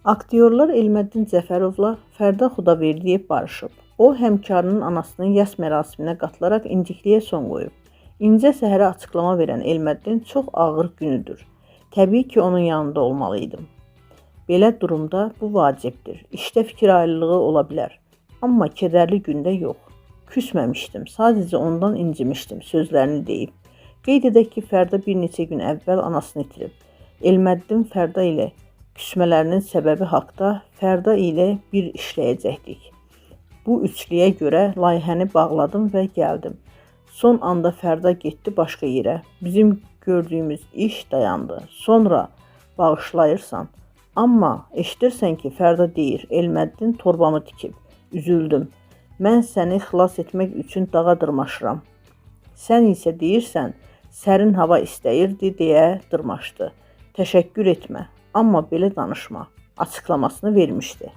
Aktyorlar Elməddin Cəfərovla Fərda Xudaverdiyev barışıb. O, həmkarının anasının yas mərasiminə qatılaraq incikliyə son qoyub. İncə səhərə açıqlama verən Elməddin çox ağır günüdür. Təbii ki, onun yanında olmalıydım. Belə durumda bu vacibdir. İşdə fikir ayrılığı ola bilər. Amma kədərli gündə yox. Küsməmişdim, sadəcə ondan incimişdim sözlərini deyib. Qeyd edək ki, Fərda bir neçə gün əvvəl anasını itirib. Elməddin Fərda ilə küsmələrinin səbəbi haqda Fərda ilə bir işləyəcəkdik. Bu üçlüyə görə layihəni bağladım və gəldim. Son anda Fərda getdi başqa yerə. Bizim gördüyümüz iş dayandı. Sonra bağışlayırsan. Amma eşidirsən ki, Fərda deyir, Elməddin torbamı tikib. Üzüldüm. Mən səni xilas etmək üçün dağa dırmaşıram. Sən isə deyirsən, sərin hava istəyirdi deyə dırmaşdı. Təşəkkür etmə, amma belə danışma açıqlamasını vermişdi.